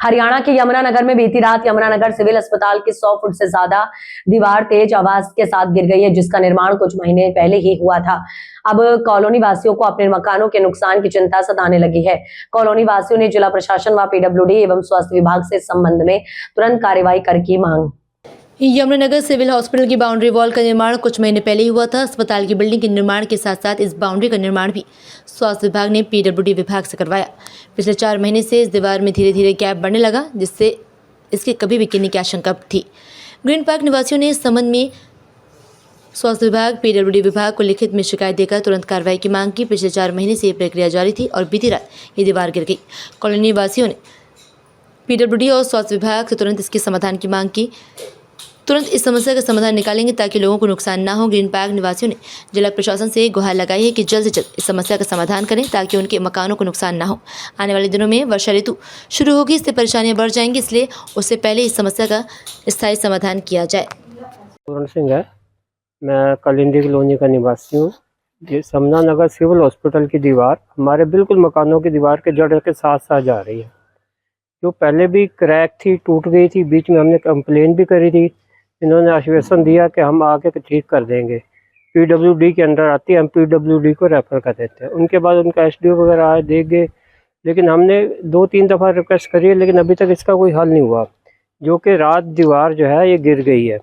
हरियाणा के यमुनानगर में बीती रात यमुनानगर सिविल अस्पताल की 100 फुट से ज्यादा दीवार तेज आवाज के साथ गिर गई है, जिसका निर्माण कुछ महीने पहले ही हुआ था। अब कॉलोनी वासियों को अपने मकानों के नुकसान की चिंता सताने लगी है। कॉलोनी वासियों ने जिला प्रशासन व पीडब्ल्यूडी एवं स्वास्थ्य विभाग से इस संबंध में तुरंत कार्रवाई करने की मांग। यमुनानगर सिविल हॉस्पिटल की बाउंड्री वॉल का निर्माण कुछ महीने पहले ही हुआ था। अस्पताल की बिल्डिंग के निर्माण के साथ साथ इस बाउंड्री का निर्माण भी स्वास्थ्य विभाग ने पीडब्ल्यूडी विभाग से करवाया। पिछले 4 महीने से इस दीवार में धीरे धीरे गैप बढ़ने लगा, जिससे इसके कभी भी गिरने की आशंका थी। ग्रीन पार्क निवासियों ने इस संबंध में स्वास्थ्य विभाग पीडब्ल्यूडी विभाग को लिखित में शिकायत देकर तुरंत कार्रवाई की मांग की। पिछले 4 महीने से ये प्रक्रिया जारी थी और बीती रात ये दीवार गिर गई। कॉलोनी वासियों ने पीडब्ल्यूडी और स्वास्थ्य विभाग से तुरंत इसके समाधान की मांग की। तुरंत इस समस्या का समाधान निकालेंगे ताकि लोगों को नुकसान ना हो। ग्रीन पार्क निवासियों ने जिला प्रशासन से गुहार लगाई है कि जल्द से जल्द इस समस्या का समाधान करें ताकि उनके मकानों को नुकसान ना हो। आने वाले दिनों में वर्षा ऋतु शुरू होगी, इससे परेशानियां बढ़ जाएंगी, इसलिए उससे पहले इस समस्या का स्थायी समाधान किया जाए। पूर्ण सिंह है, मैं कलिंदी कॉलोनी का निवासी हूँ। ये यमुनानगर सिविल हॉस्पिटल की दीवार हमारे बिल्कुल मकानों की दीवार के जड़ के साथ साथ जा रही है। जो पहले भी क्रैक थी, टूट गई थी, बीच में हमने कंप्लेन भी करी थी। इन्होंने आश्वासन दिया कि हम आके ठीक कर देंगे। पीडब्ल्यूडी के अंदर आती है, हम पीडब्ल्यूडी को रेफर कर देते हैं। उनके बाद उनका एसडीओ वगैरह आए, देख गए, लेकिन हमने 2-3 दफ़ा रिक्वेस्ट करी है, लेकिन अभी तक इसका कोई हल नहीं हुआ। जो कि रात दीवार जो है ये गिर गई है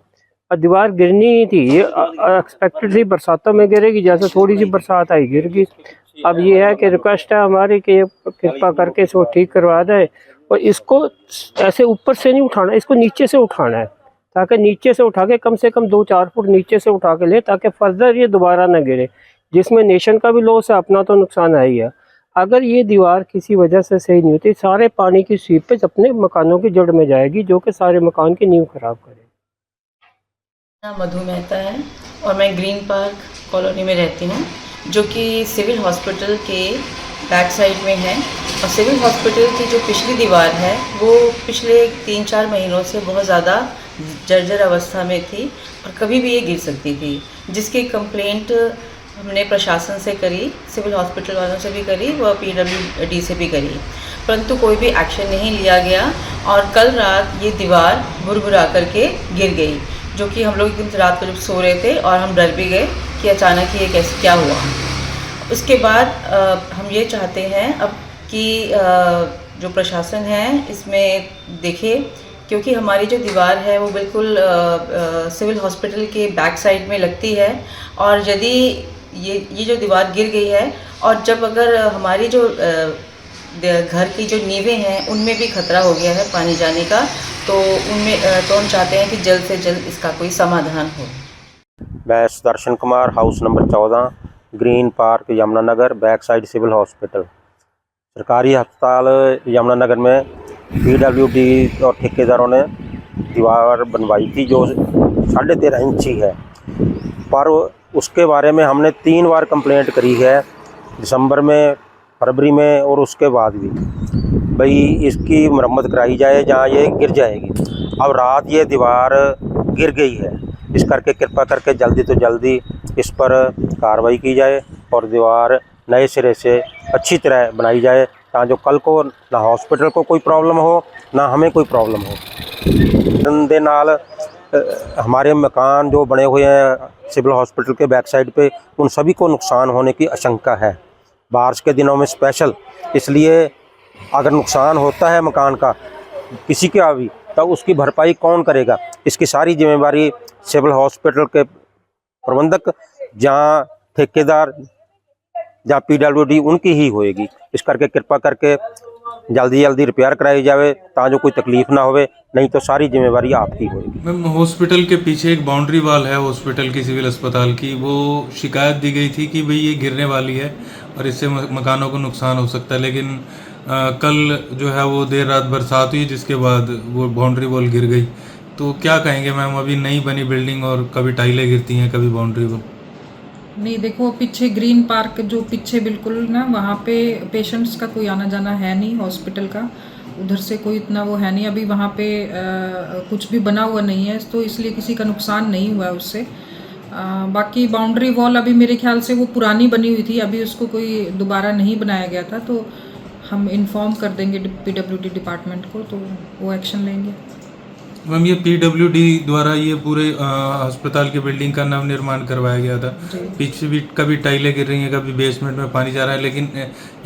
और दीवार गिरनी ही थी, ये एक्सपेक्टेड थी बरसातों में गिरेगी, जैसे थोड़ी सी बरसात आई गिर गई। अब ये है कि रिक्वेस्ट है हमारी कि कृपा करके इसको ठीक करवा दें और इसको ऐसे ऊपर से नहीं उठाना, इसको नीचे से उठाना है, ताकि नीचे से उठा के कम से कम 2-4 फुट नीचे से उठा के ले, ताकि फर्दर ये दोबारा ना गिरे, जिसमें नेशन का भी लॉस है, अपना तो नुकसान है ही है। अगर ये दीवार किसी वजह से सही नहीं होती, सारे पानी की सीपेज अपने मकानों की जड़ में जाएगी, जो कि सारे मकान की नींव खराब करेगी। मधु मेहता है और मैं ग्रीन पार्क कॉलोनी में रहती हूँ, जो कि सिविल हॉस्पिटल के बैक साइड में है। और सिविल हॉस्पिटल की जो पिछली दीवार है वो पिछले 3-4 महीनों से बहुत ज़्यादा जर्जर अवस्था में थी और कभी भी ये गिर सकती थी, जिसकी कंप्लेंट हमने प्रशासन से करी, सिविल हॉस्पिटल वालों से भी करी व पीडब्ल्यूडी से भी करी, परंतु कोई भी एक्शन नहीं लिया गया। और कल रात ये दीवार भुरभुरा करके गिर गई, जो कि हम लोग एकदम रात को जब सो रहे थे और हम डर भी गए कि अचानक ये कैसे क्या हुआ। उसके बाद हम ये चाहते हैं अब कि जो प्रशासन है इसमें देखे, क्योंकि हमारी जो दीवार है वो बिल्कुल सिविल हॉस्पिटल के बैक साइड में लगती है। और यदि ये जो दीवार गिर गई है और जब अगर हमारी जो घर की जो नींवें हैं उनमें भी खतरा हो गया है पानी जाने का, तो हम चाहते हैं कि जल्द से जल्द इसका कोई समाधान हो। मैं Sudarshan Kumar, house number 14, Green Park Yamunanagar, back side civil hospital. सरकारी अस्पताल यमुनानगर में पीडब्ल्यूडी और ठेकेदारों ने दीवार बनवाई थी जो 13.5 इंची है, पर उसके बारे में हमने 3 बार कंप्लेंट करी है, दिसंबर में, फरवरी में और उसके बाद भी, भाई इसकी मरम्मत कराई जाए जहाँ ये गिर जाएगी। अब रात ये दीवार गिर गई है, इस करके कृपा करके जल्दी तो जल्दी इस पर कार्रवाई की जाए और दीवार नए सिरे से अच्छी तरह बनाई जाए, ताकि जो कल को ना हॉस्पिटल को कोई प्रॉब्लम हो ना हमें कोई प्रॉब्लम हो। दे नाल हमारे मकान जो बने हुए हैं सिविल हॉस्पिटल के बैक साइड पे, उन सभी को नुकसान होने की आशंका है, बारिश के दिनों में स्पेशल। इसलिए अगर नुकसान होता है मकान का किसी का भी, तो उसकी भरपाई कौन करेगा? इसकी सारी जिम्मेवारी सिविल हॉस्पिटल के प्रबंधक, जहाँ ठेकेदार, जहाँ पीडब्ल्यूडी, उनकी ही होएगी। इस करके कृपा करके जल्दी जल्दी रिपेयर कराई जाए ताकि कोई तकलीफ ना होवे, नहीं तो सारी जिम्मेवारी आपकी होगी। मैम, हॉस्पिटल के पीछे एक बाउंड्री वॉल है हॉस्पिटल की, सिविल अस्पताल की, वो शिकायत दी गई थी कि भाई ये गिरने वाली है और इससे मकानों को नुकसान हो सकता है, लेकिन कल जो है वो देर रात बरसात हुई, जिसके बाद वो बाउंड्री वॉल गिर गई। तो क्या कहेंगे मैम, अभी नई बनी बिल्डिंग और कभी टाइलें गिरती हैं, कभी बाउंड्री वॉल। नहीं, देखो पीछे ग्रीन पार्क जो पीछे बिल्कुल ना, वहाँ पे पेशेंट्स का कोई आना जाना है नहीं, हॉस्पिटल का उधर से कोई इतना वो है नहीं। अभी वहाँ पे कुछ भी बना हुआ नहीं है, तो इसलिए किसी का नुकसान नहीं हुआ है उससे। बाकी बाउंड्री वॉल अभी मेरे ख्याल से वो पुरानी बनी हुई थी, अभी उसको कोई दोबारा नहीं बनाया गया था। तो हम इन्फॉर्म कर देंगे पीडब्ल्यूडी डिपार्टमेंट को, तो वो एक्शन लेंगे। मैम ये पीडब्ल्यूडी द्वारा ये पूरे अस्पताल की बिल्डिंग का नवनिर्माण करवाया गया था। पीछे भी कभी टाइलें गिर रही हैं, कभी बेसमेंट में पानी जा रहा है, लेकिन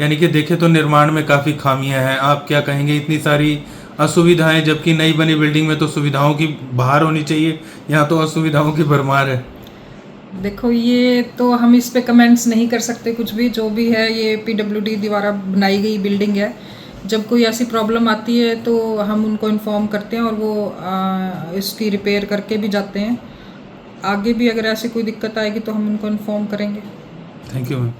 यानी कि देखें तो निर्माण में काफ़ी खामियां हैं। आप क्या कहेंगे, इतनी सारी असुविधाएं, जबकि नई बनी बिल्डिंग में तो सुविधाओं की बहार होनी चाहिए, यहाँ तो असुविधाओं की भरमार है। देखो, ये तो हम इस पे कमेंट्स नहीं कर सकते कुछ भी, जो भी है ये पीडब्ल्यूडी द्वारा बनाई गई बिल्डिंग है। जब कोई ऐसी प्रॉब्लम आती है तो हम उनको इन्फॉर्म करते हैं और वो इसकी रिपेयर करके भी जाते हैं। आगे भी अगर ऐसी कोई दिक्कत आएगी तो हम उनको इन्फॉर्म करेंगे। Thank you ma'am.